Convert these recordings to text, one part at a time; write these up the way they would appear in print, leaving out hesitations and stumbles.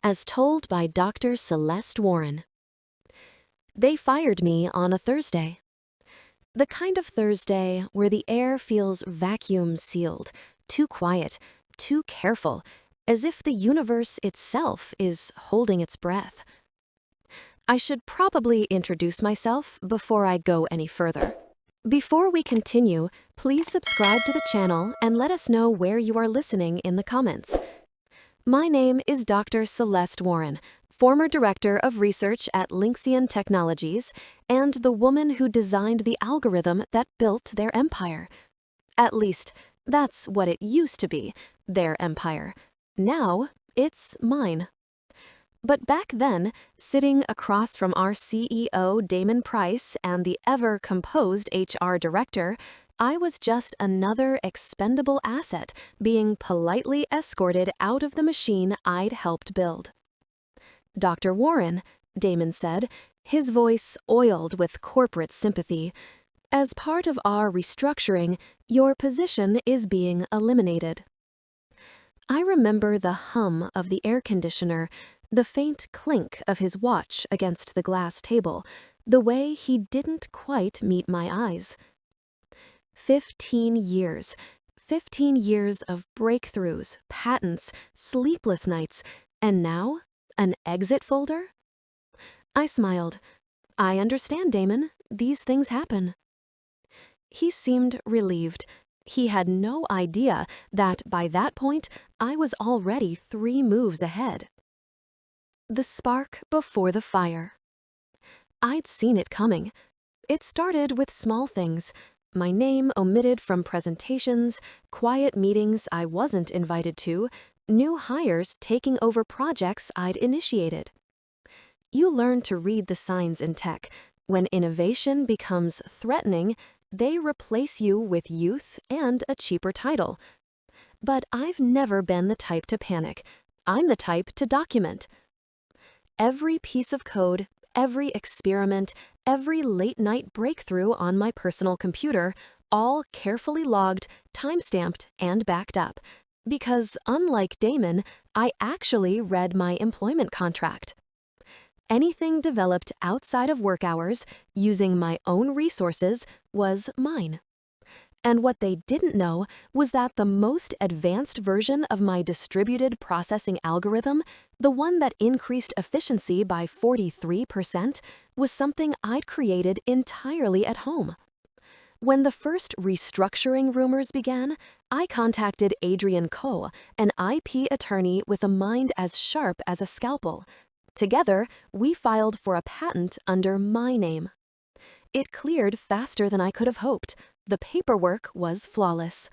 as told by Dr. Celeste Warren. They fired me on a Thursday. The kind of Thursday where the air feels vacuum-sealed, too quiet, too careful, as if the universe itself is holding its breath. I should probably introduce myself before I go any further. Before we continue, please subscribe to the channel and let us know where you are listening in the comments. My name is Dr. Celeste Warren, former Director of Research at Fictional Technologies and the woman who designed the algorithm that built their empire. At least, that's what it used to be, their empire. Now, it's mine. But back then, sitting across from our CEO Damon Price and the ever-composed HR director, I was just another expendable asset being politely escorted out of the machine I'd helped build. Dr. Warren, Damon said, his voice oiled with corporate sympathy, as part of our restructuring, your position is being eliminated. I remember the hum of the air conditioner, the faint clink of his watch against the glass table, the way he didn't quite meet my eyes. 15 years. 15 years of breakthroughs, patents, sleepless nights, and now, an exit folder? I smiled. I understand, Damon. These things happen. He seemed relieved. He had no idea that, by that point, I was already 3 moves ahead. The spark before the fire. I'd seen it coming. It started with small things. My name omitted from presentations, quiet meetings I wasn't invited to, new hires taking over projects I'd initiated. You learn to read the signs in tech. When innovation becomes threatening, they replace you with youth and a cheaper title. But I've never been the type to panic. I'm the type to document. Every piece of code, every experiment, every late-night breakthrough on my personal computer, all carefully logged, time-stamped, and backed up. Because, unlike Damon, I actually read my employment contract. Anything developed outside of work hours, using my own resources, was mine. And what they didn't know was that the most advanced version of my distributed processing algorithm, the one that increased efficiency by 43%, was something I'd created entirely at home. When the first restructuring rumors began, I contacted Adrian Coe, an IP attorney with a mind as sharp as a scalpel. Together, we filed for a patent under my name. It cleared faster than I could have hoped. The paperwork was flawless.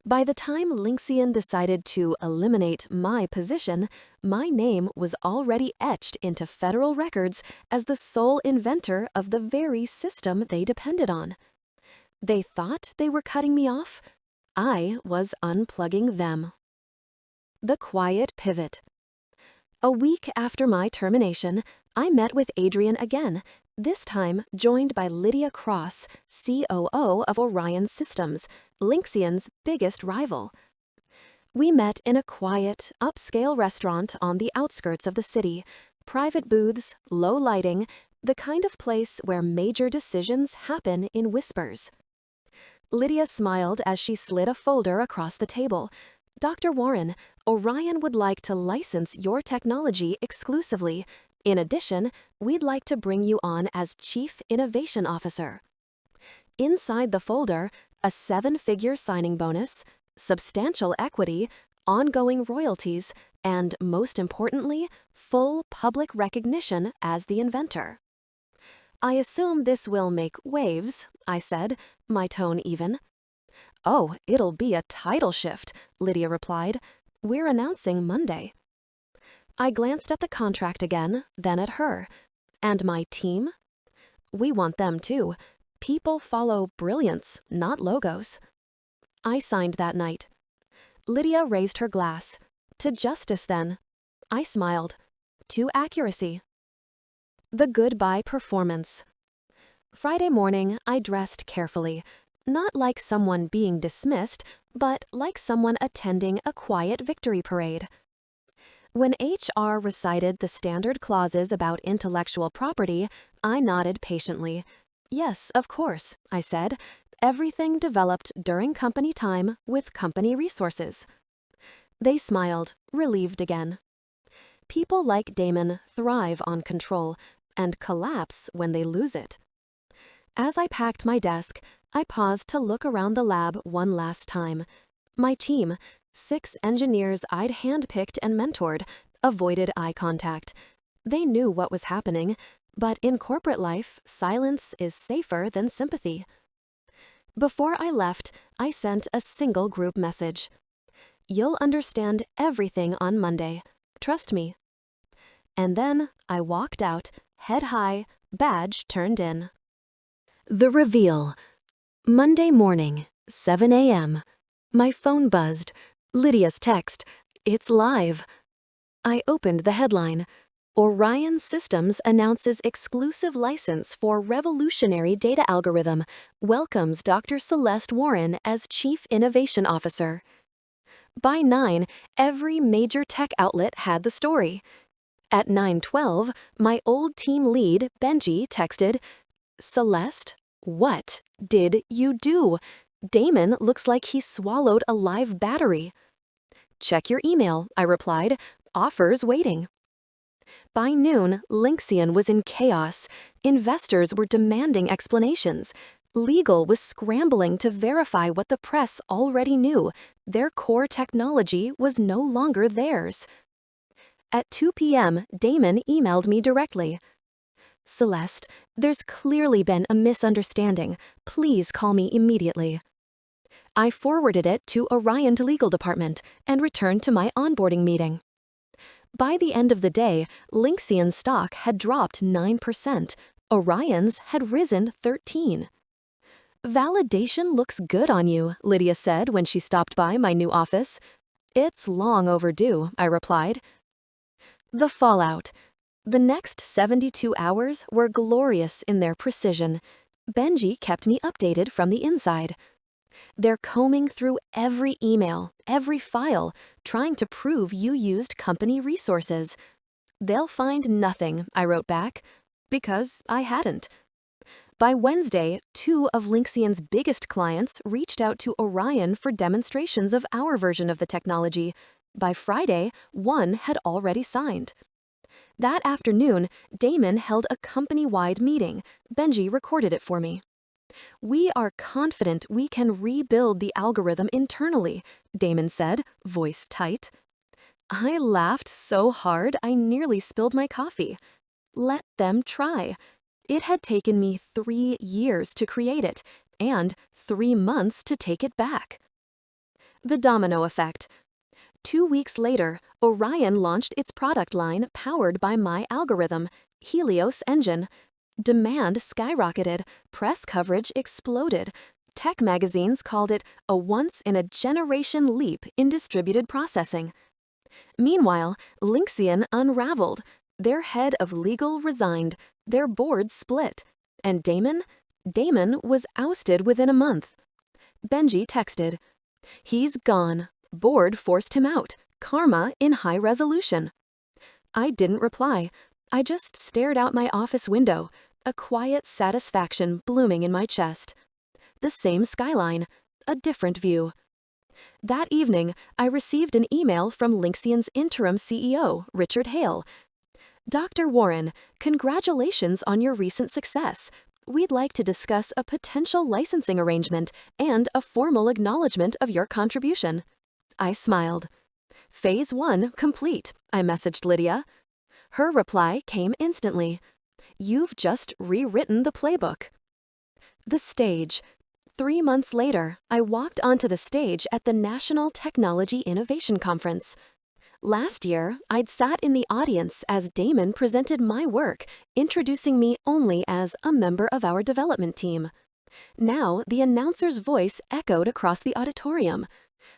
By the time Lynxian decided to eliminate my position, my name was already etched into federal records as the sole inventor of the very system they depended on. They thought they were cutting me off. I was unplugging them. The quiet pivot. A week after my termination, I met with Adrian again, this time joined by Lydia Cross, COO of Orion Systems, Lynxian's biggest rival. We met in a quiet, upscale restaurant on the outskirts of the city, private booths, low lighting, the kind of place where major decisions happen in whispers. Lydia smiled as she slid a folder across the table. Dr. Warren, Orion would like to license your technology exclusively. In addition, we'd like to bring you on as Chief Innovation Officer. Inside the folder, a 7-figure signing bonus, substantial equity, ongoing royalties, and most importantly, full public recognition as the inventor. I assume this will make waves, I said, my tone even. Oh, it'll be a title shift, Lydia replied. We're announcing Monday. I glanced at the contract again, then at her. And my team? We want them too. People follow brilliance, not logos. I signed that night. Lydia raised her glass. To justice, then. I smiled. To accuracy. The goodbye performance. Friday morning, I dressed carefully. Not like someone being dismissed, but like someone attending a quiet victory parade. When HR recited the standard clauses about intellectual property, I nodded patiently. Yes, of course, I said. Everything developed during company time with company resources. They smiled, relieved again. People like Damon thrive on control and collapse when they lose it. As I packed my desk, I paused to look around the lab one last time. My team, 6 engineers I'd handpicked and mentored, avoided eye contact. They knew what was happening, but in corporate life, silence is safer than sympathy. Before I left, I sent a single group message. You'll understand everything on Monday. Trust me. And then I walked out, head high, badge turned in. The reveal. Monday morning, 7 a.m. My phone buzzed. Lydia's text. It's live. I opened the headline. Orion Systems announces exclusive license for revolutionary data algorithm. Welcomes Dr. Celeste Warren as Chief Innovation Officer. By 9, every major tech outlet had the story. At 9:12, my old team lead, Benji, texted, Celeste, what did you do? Damon looks like he swallowed a live battery. Check your email, I replied. Offers waiting. By noon, Lynxian was in chaos. Investors were demanding explanations. Legal was scrambling to verify what the press already knew. Their core technology was no longer theirs. At 2 p.m., Damon emailed me directly. Celeste, there's clearly been a misunderstanding. Please call me immediately. I forwarded it to Orion's legal department and returned to my onboarding meeting. By the end of the day, Lynxian's stock had dropped 9%. Orion's had risen 13%. Validation looks good on you, Lydia said when she stopped by my new office. It's long overdue, I replied. The fallout. The next 72 hours were glorious in their precision. Benji kept me updated from the inside. They're combing through every email, every file, trying to prove you used company resources. They'll find nothing, I wrote back, because I hadn't. By Wednesday, 2 of Lynxian's biggest clients reached out to Orion for demonstrations of our version of the technology. By Friday, 1 had already signed. That afternoon, Damon held a company-wide meeting. Benji recorded it for me. We are confident we can rebuild the algorithm internally, Damon said, voice tight. I laughed so hard I nearly spilled my coffee. Let them try. It had taken me 3 years to create it, and 3 months to take it back. The domino effect. 2 weeks later, Orion launched its product line powered by my algorithm, Helios Engine. Demand skyrocketed, press coverage exploded. Tech magazines called it a once-in-a-generation leap in distributed processing. Meanwhile, Lynxian unraveled. Their head of legal resigned, their board split, and Damon was ousted within a month. Benji texted, "He's gone. Board forced him out. Karma in high resolution." I didn't reply. I just stared out my office window, a quiet satisfaction blooming in my chest. The same skyline, a different view. That evening, I received an email from Lynxian's interim CEO, Richard Hale. Dr. Warren, congratulations on your recent success. We'd like to discuss a potential licensing arrangement and a formal acknowledgement of your contribution. I smiled. Phase 1 complete, I messaged Lydia. Her reply came instantly. You've just rewritten the playbook. The stage. 3 months later, I walked onto the stage at the National Technology Innovation Conference. Last year, I'd sat in the audience as Damon presented my work, introducing me only as a member of our development team. Now, the announcer's voice echoed across the auditorium.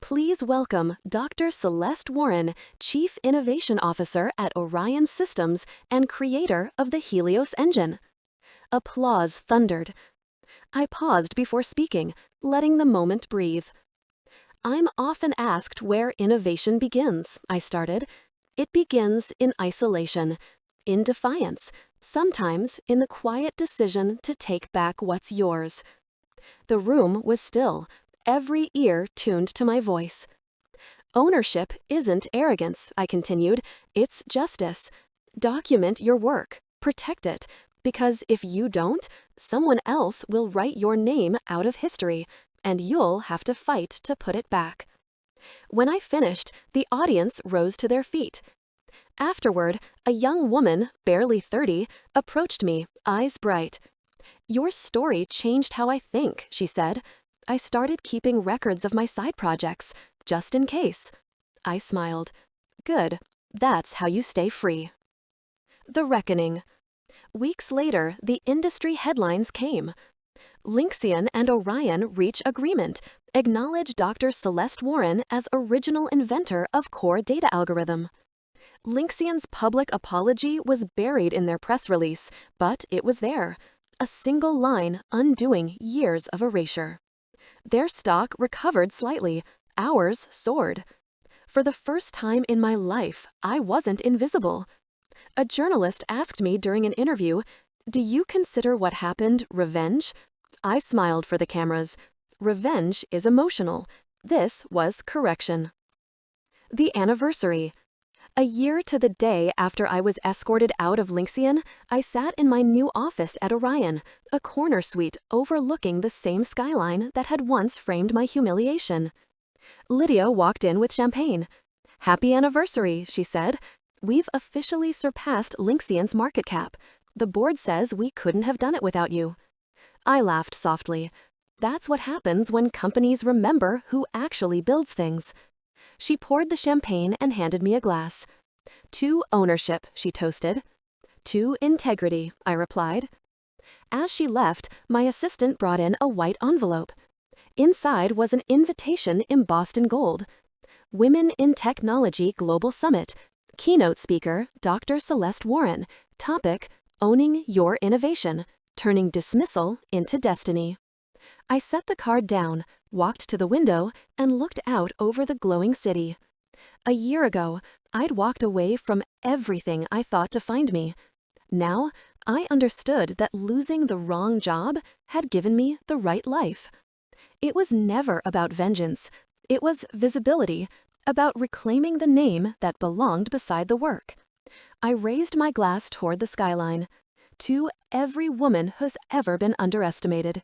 Please welcome Dr. Celeste Warren, Chief Innovation Officer at Orion Systems and creator of the Helios engine. Applause thundered. I paused before speaking, letting the moment breathe. I'm often asked where innovation begins, I started. It begins in isolation, in defiance, sometimes in the quiet decision to take back what's yours. The room was still, every ear tuned to my voice. Ownership isn't arrogance, I continued. It's justice. Document your work. Protect it. Because if you don't, someone else will write your name out of history, and you'll have to fight to put it back. When I finished, the audience rose to their feet. Afterward, a young woman, barely 30, approached me, eyes bright. "Your story changed how I think," she said. "I started keeping records of my side projects, just in case." I smiled. "Good. That's how you stay free." The reckoning. Weeks later, the industry headlines came. Lynxian and Orion reach agreement, acknowledge Dr. Celeste Warren as original inventor of core data algorithm. Lynxian's public apology was buried in their press release, but it was there. A single line undoing years of erasure. Their stock recovered slightly. Ours soared. For the first time in my life, I wasn't invisible. A journalist asked me during an interview, "Do you consider what happened revenge?" I smiled for the cameras. Revenge is emotional. This was correction. The anniversary. A year to the day after I was escorted out of Lynxian, I sat in my new office at Orion, a corner suite overlooking the same skyline that had once framed my humiliation. Lydia walked in with champagne. "Happy anniversary," she said. "We've officially surpassed Lynxian's market cap. The board says we couldn't have done it without you." I laughed softly. That's what happens when companies remember who actually builds things. She poured the champagne and handed me a glass. "To ownership," she toasted. "To integrity," I replied. As she left, my assistant brought in a white envelope. Inside was an invitation embossed in gold. Women in Technology Global Summit. Keynote speaker, Dr. Celeste Warren. Topic, Owning Your Innovation, Turning Dismissal into Destiny. I set the card down, walked to the window, and looked out over the glowing city. A year ago, I'd walked away from everything I thought defined me. Now, I understood that losing the wrong job had given me the right life. It was never about vengeance. It was visibility, about reclaiming the name that belonged beside the work. I raised my glass toward the skyline. To every woman who's ever been underestimated.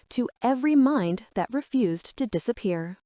To every mind that refused to disappear.